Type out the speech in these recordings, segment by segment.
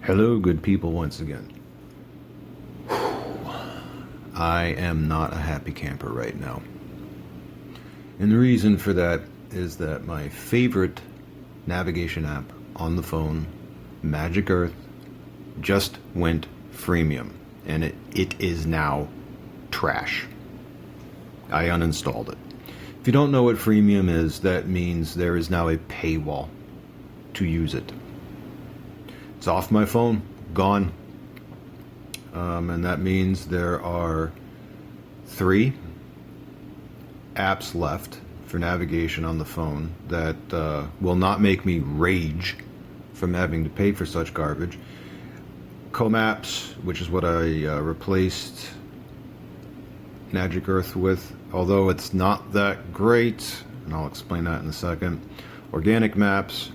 Hello, good people, once again. I am not a happy camper right now. And the reason for that is that my favorite navigation app on the phone, Magic Earth, just went freemium. And it is now trash. I uninstalled it. If you don't know what freemium is, that means there is now a paywall to use it. It's off my phone, gone. And that means there are 3 apps left for navigation on the phone that will not make me rage from having to pay for such garbage. Maps, which is what I replaced Magic Earth with, although it's not that great, and I'll explain that in a second. Organic Maps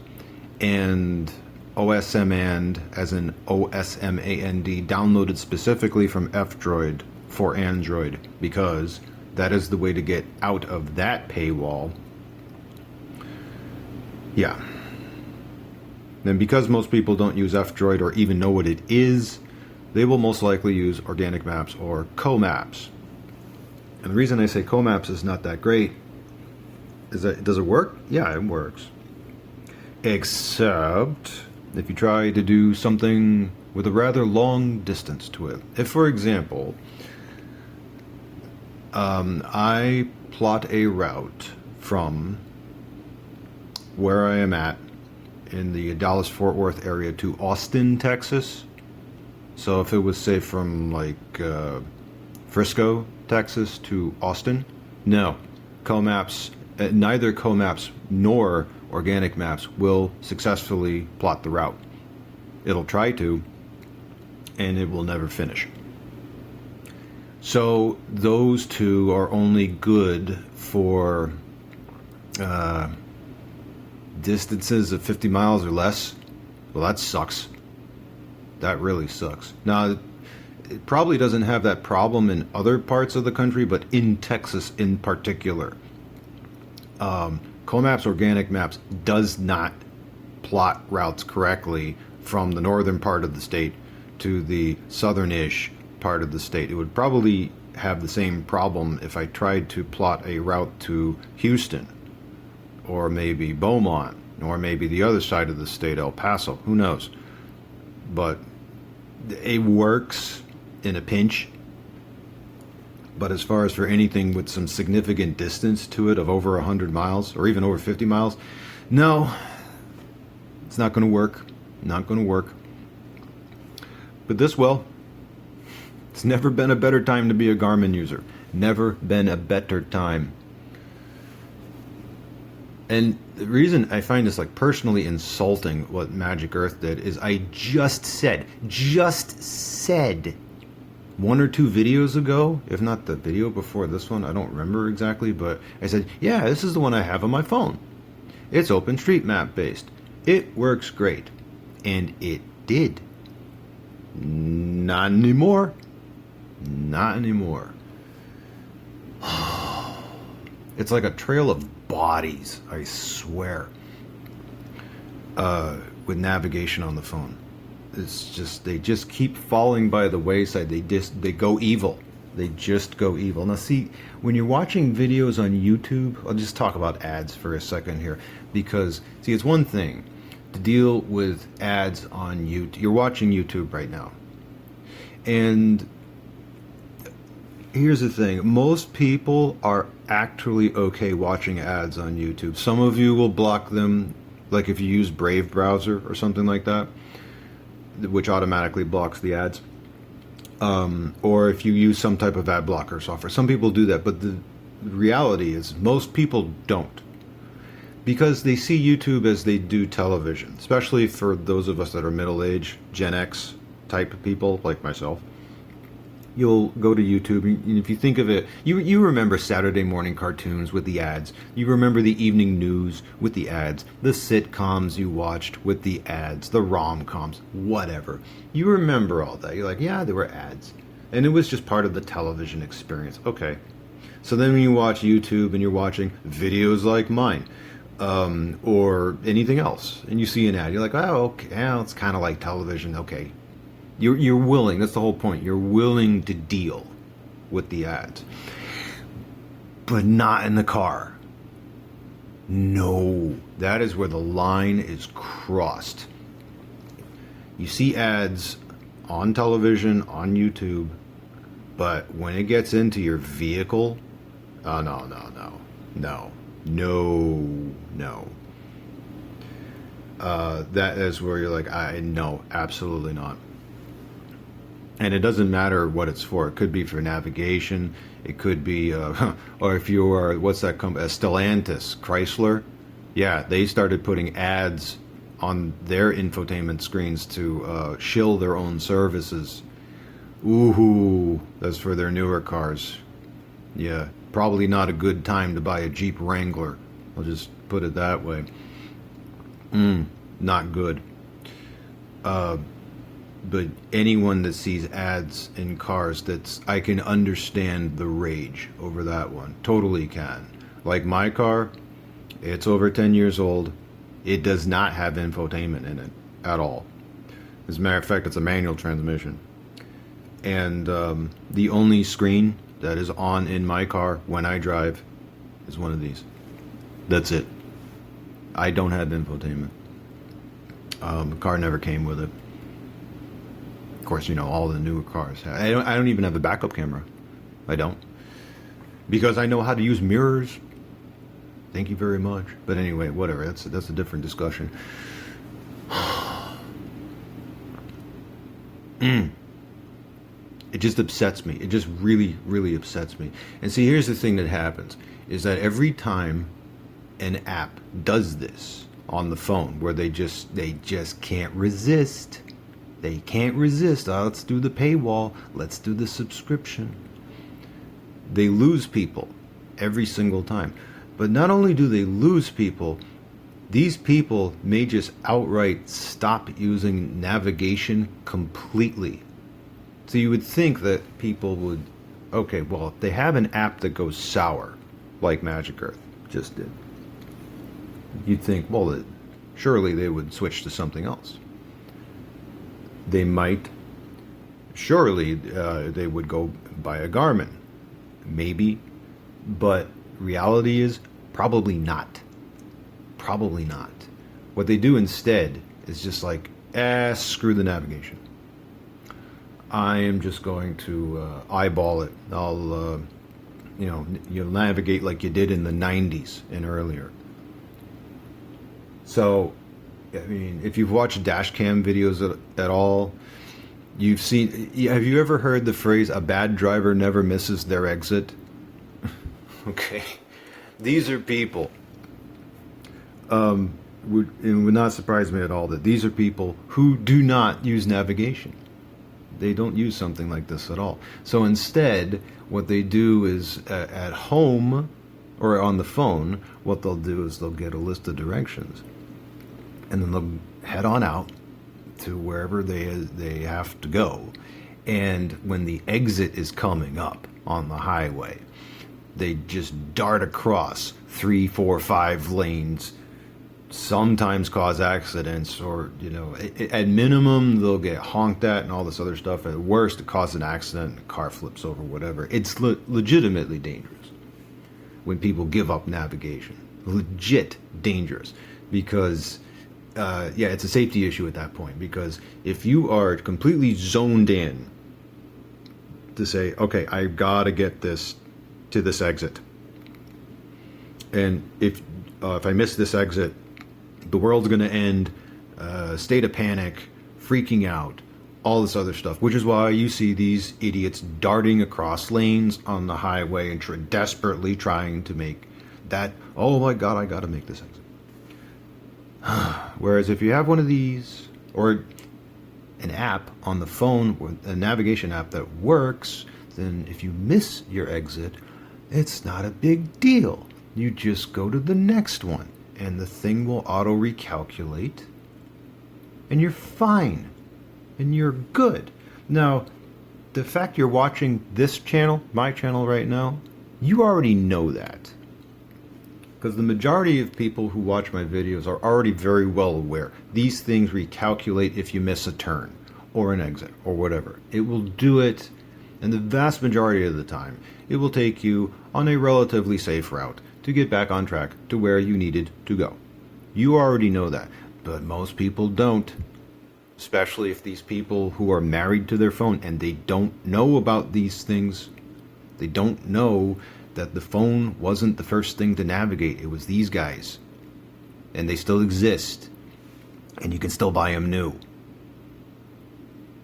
and OSMand, as in OSMAND, downloaded specifically from F-Droid for Android, because that is the way to get out of that paywall. Yeah. Then because most people don't use F-Droid or even know what it is, they will most likely use Organic Maps or Maps. And the reason I say Maps is not that great is that, does it work? Yeah, it works. Except if you try to do something with a rather long distance to it. If, for example, I plot a route from where I am at in the Dallas-Fort Worth area to Austin, Texas. So if it was, say, from like Frisco, Texas to Austin, no, neither Maps nor Organic Maps will successfully plot the route. It'll try to, and it will never finish. So those two are only good for distances of 50 miles or less. Well, that sucks. That really sucks. Now, it probably doesn't have that problem in other parts of the country, but in Texas in particular, Maps Organic Maps does not plot routes correctly from the northern part of the state to the southern-ish part of the state. It would probably have the same problem if I tried to plot a route to Houston, or maybe Beaumont, or maybe the other side of the state, El Paso. Who knows? But it works in a pinch. But as far as for anything with some significant distance to it of over 100 miles or even over 50 miles, no, it's not going to work. Not going to work. But this will. It's never been a better time to be a Garmin user. Never been a better time. And the reason I find this like personally insulting what Magic Earth did is I just said 1 or 2 videos ago, if not the video before this one, I don't remember exactly, but I said, yeah, this is the one I have on my phone. It's OpenStreetMap based. It works great. And it did. Not anymore. Not anymore. It's like a trail of bodies, I swear, with navigation on the phone. It's just, they just keep falling by the wayside. They go evil. They just go evil. Now see, when you're watching videos on YouTube, I'll just talk about ads for a second here, because see, it's one thing to deal with ads on YouTube. You're watching YouTube right now, and here's the thing. Most people are actually okay watching ads on YouTube. Some of you will block them, like if you use Brave browser or something like that, which automatically blocks the ads. Or if you use some type of ad blocker software. Some people do that, but the reality is most people don't. Because they see YouTube as they do television, especially for those of us that are middle-aged, Gen X type of people like myself. You'll go to YouTube, and if you think of it, you remember Saturday morning cartoons with the ads. You remember the evening news with the ads, the sitcoms you watched with the ads, the rom-coms, whatever. You remember all that. You're like, yeah, there were ads. And it was just part of the television experience. Okay. So then when you watch YouTube and you're watching videos like mine, or anything else, and you see an ad, you're like, oh, okay, yeah, it's kind of like television. Okay, you're willing. That's the whole point. You're willing to deal with the ads, but not in the car. No, that is where the line is crossed. You see ads on television, on YouTube, but when it gets into your vehicle, oh, no. That is where you're like, no, absolutely not. And it doesn't matter what it's for. It could be for navigation. It could be, or if you are, what's that company? Stellantis, Chrysler. Yeah, they started putting ads on their infotainment screens to shill their own services. Ooh, that's for their newer cars. Yeah, probably not a good time to buy a Jeep Wrangler. I'll just put it that way. Not good. But anyone that sees ads in cars, I can understand the rage over that one. Totally can. Like my car, it's over 10 years old. It does not have infotainment in it at all. As a matter of fact, it's a manual transmission. And the only screen that is on in my car when I drive is one of these. That's it. I don't have infotainment. The car never came with it. Of course, all the newer cars. I don't even have a backup camera. I don't. Because I know how to use mirrors. Thank you very much. But anyway, whatever. That's a different discussion. It just upsets me. It just really, really upsets me. And see, here's the thing that happens, is that every time an app does this on the phone, where they just can't resist. They can't resist. Oh, let's do the paywall. Let's do the subscription. They lose people every single time. But not only do they lose people, these people may just outright stop using navigation completely. So you would think that people would, okay, well, if they have an app that goes sour, like Magic Earth just did, you'd think, well, surely they would switch to something else. They might. Surely they would go buy a Garmin. Maybe. But reality is probably not. Probably not. What they do instead is just like, screw the navigation. I am just going to eyeball it. I'll, you'll navigate like you did in the 90s and earlier. So, I mean, if you've watched dash cam videos at all, you've seen. Have you ever heard the phrase "a bad driver never misses their exit"? Okay, these are people. It would not surprise me at all that these are people who do not use navigation. They don't use something like this at all. So instead, what they do is at home or on the phone, what they'll do is they'll get a list of directions. And then they'll head on out to wherever they have to go. And when the exit is coming up on the highway, they just dart across 3, 4, 5 lanes, sometimes cause accidents, or, at minimum, they'll get honked at and all this other stuff. At worst, it causes an accident, the car flips over, whatever. It's legitimately dangerous when people give up navigation. Legit dangerous. Because it's a safety issue at that point, because if you are completely zoned in to say, okay, I've got to get this to this exit, and if I miss this exit, the world's going to end, state of panic, freaking out, all this other stuff, which is why you see these idiots darting across lanes on the highway and desperately trying to make that, oh my God, I got to make this exit. Whereas if you have one of these, or an app on the phone, a navigation app that works, then if you miss your exit, it's not a big deal. You just go to the next one, and the thing will auto recalculate, and you're fine, and you're good. Now, the fact you're watching this channel, my channel right now, you already know that. because the majority of people who watch my videos are already very well aware. These things recalculate if you miss a turn or an exit or whatever. It will do it, and the vast majority of the time, it will take you on a relatively safe route to get back on track to where you needed to go. You already know that, but most people don't. Especially if these people who are married to their phone and they don't know about these things. They don't know that the phone wasn't the first thing to navigate. It was these guys. And they still exist. And you can still buy them new.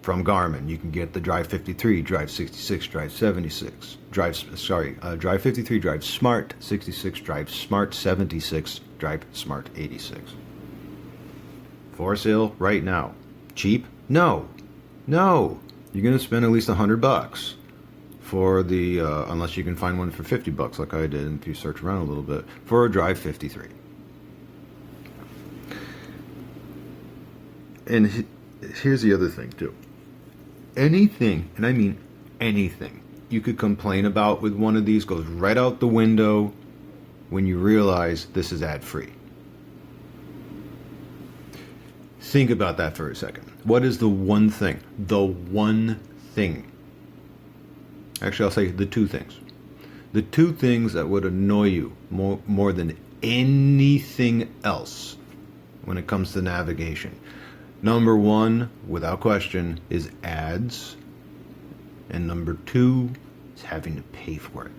From Garmin, you can get the Drive 53, Drive 66, Drive 76, Drive 53, Drive Smart 66, Drive Smart 76, Drive Smart 86. For sale right now. Cheap? No. No. You're going to spend at least $100 for the, unless you can find one for $50 like I did if you search around a little bit, for a Drive 53. And here's the other thing too. Anything, and I mean anything, you could complain about with one of these goes right out the window when you realize this is ad-free. Think about that for a second. What is the one thing? The one thing. Actually, I'll say the two things. The two things that would annoy you more than anything else when it comes to navigation. Number one, without question, is ads. And number two is having to pay for it.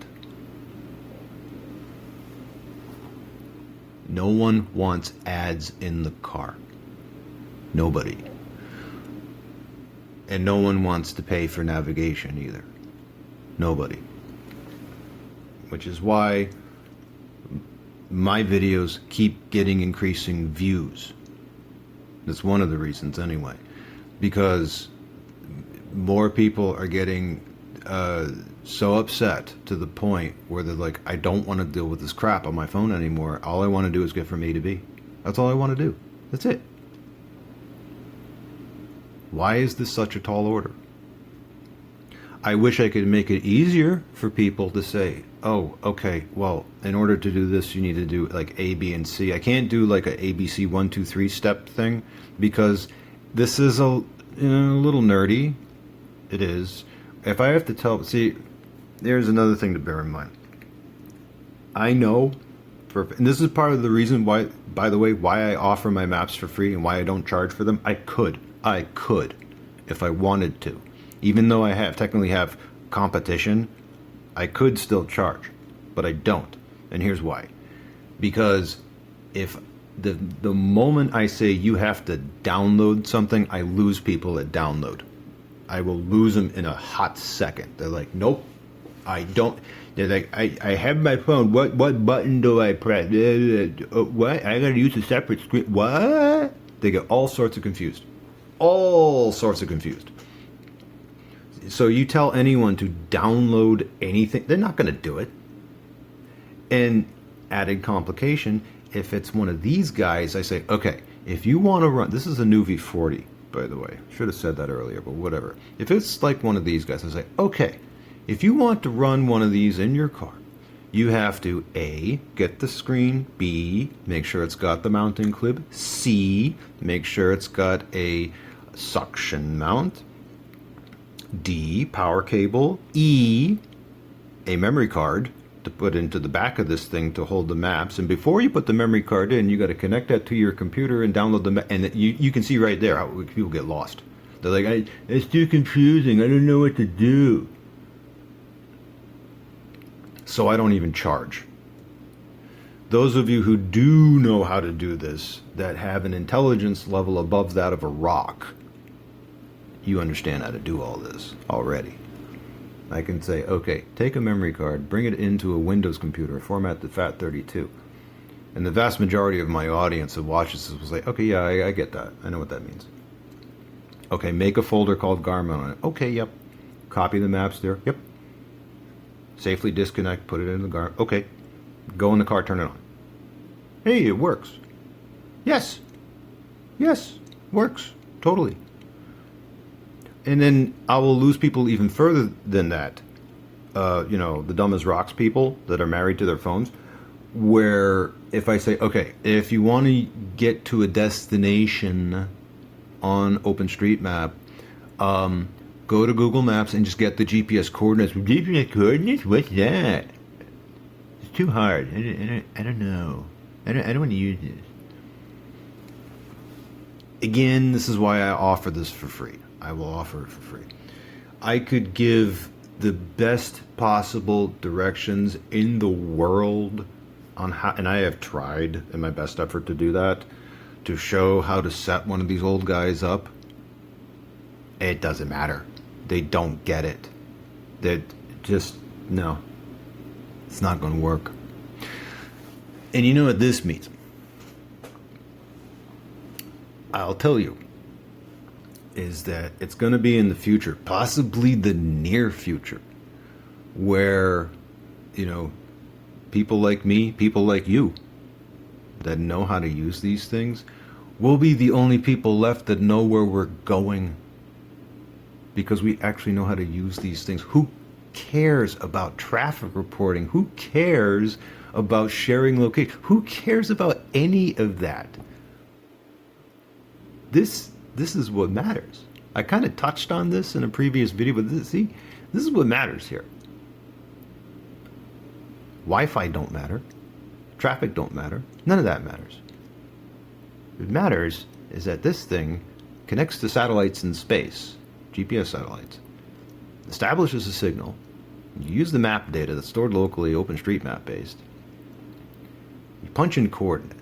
No one wants ads in the car. Nobody. And no one wants to pay for navigation either. Nobody. Which is why my videos keep getting increasing views. That's one of the reasons anyway. Because more people are getting so upset to the point where they're like, I don't want to deal with this crap on my phone anymore. All I want to do is get from A to B. That's all I want to do. That's it. Why is this such a tall order? I wish I could make it easier for people to say, oh, okay, well, in order to do this, you need to do like A, B, and C. I can't do like a ABC 1, 2, 3 step thing because this is a little nerdy. It is. If I have to tell, see, there's another thing to bear in mind. I know, and this is part of the reason why, by the way, why I offer my maps for free and why I don't charge for them. I could, if I wanted to. Even though I technically have competition, I could still charge, but I don't. And here's why. Because if the moment I say you have to download something, I lose people at download. I will lose them in a hot second. They're like, nope, I don't. They're like, I have my phone. What button do I press? What? I gotta use a separate screen. What? They get all sorts of confused. All sorts of confused. So you tell anyone to download anything, they're not going to do it. And added complication, if it's one of these guys, I say, okay, if you want to run, this is a new V40, by the way. Should have said that earlier, but whatever. If it's like one of these guys, I say, okay, if you want to run one of these in your car, you have to A, get the screen, B, make sure it's got the mounting clip, C, make sure it's got a suction mount, D, power cable, E, a memory card to put into the back of this thing to hold the maps. And before you put the memory card in, you got to connect that to your computer and download the and you can see right there how people get lost. They're like, it's too confusing. I don't know what to do. So I don't even charge. Those of you who do know how to do this, that have an intelligence level above that of a rock, you understand how to do all this already. I can say, okay, take a memory card, bring it into a Windows computer, format the FAT32. And the vast majority of my audience that watches this will say, okay, yeah, I get that. I know what that means. Okay, make a folder called Garmin on it. Okay, yep. Copy the maps there. Yep. Safely disconnect, put it in the Garmin. Okay. Go in the car, turn it on. Hey, it works. Yes. Yes, works. Totally. And then I will lose people even further than that. The dumb as rocks people that are married to their phones. where if I say, okay, if you want to get to a destination on OpenStreetMap, go to Google Maps and just get the GPS coordinates. GPS coordinates? What's that? It's too hard. I don't know. I don't want to use this. Again, this is why I offer this for free. I will offer it for free. I could give the best possible directions in the world on how, and I have tried in my best effort to do that, to show how to set one of these old guys up. It doesn't matter. They don't get it. They just, no. It's not going to work. And you know what this means? I'll tell you, is that it's going to be in the future, possibly the near future, where, you know, people like me, people like you, that know how to use these things, will be the only people left that know where we're going, because we actually know how to use these things. Who cares about traffic reporting? Who cares about sharing location? Who cares about any of that? This is what matters. I kind of touched on this in a previous video, but this is what matters here. Wi-Fi don't matter. Traffic don't matter. None of that matters. What matters is that this thing connects to satellites in space, GPS satellites, establishes a signal, you use the map data that's stored locally, OpenStreetMap based, you punch in coordinate,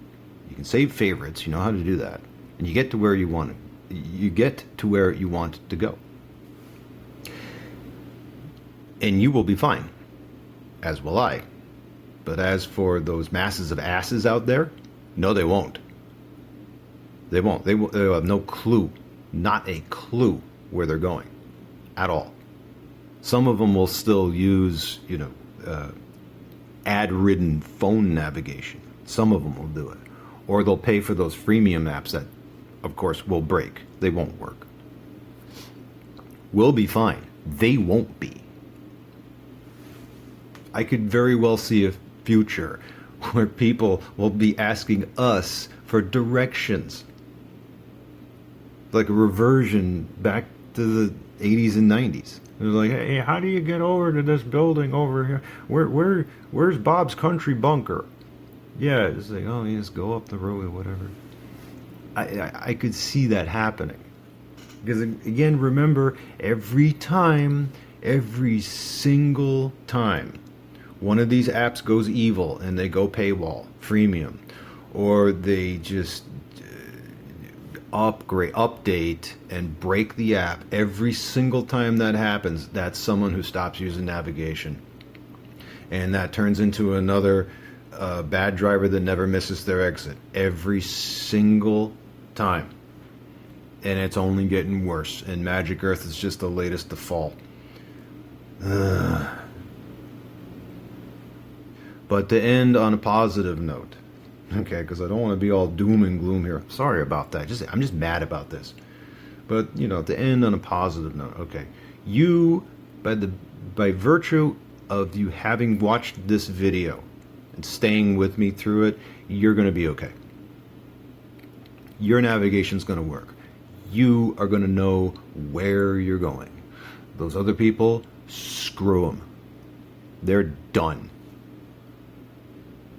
you can save favorites, you know how to do that, and you get to where you want it. You get to where you want to go. And you will be fine, as will I. But as for those masses of asses out there, no, they won't. They won't. They will have no clue, not a clue where they're going at all. Some of them will still use, you know, ad-ridden phone navigation. Some of them will do it. Or they'll pay for those freemium apps that, of course, will break. They won't work. We'll be fine. They won't be. I could very well see a future where people will be asking us for directions. Like a reversion back to the 80s and 90s. It was like, hey, how do you get over to this building over here? Where's Bob's Country Bunker? Yeah, it's like, oh, you just go up the road or whatever. I could see that happening. Because, again, remember, every single time, one of these apps goes evil and they go paywall, freemium, or they just update and break the app, every single time that happens, that's someone who stops using navigation. And that turns into another bad driver that never misses their exit. Every single time. And it's only getting worse. And Magic Earth is just the latest to fall. But to end on a positive note, okay, because I don't want to be all doom and gloom here. Sorry about that. I'm just mad about this. But, you know, to end on a positive note, okay, you, by virtue of you having watched this video and staying with me through it, you're going to be okay. Your navigation's going to work. You are going to know where you're going. Those other people, screw them. They're done.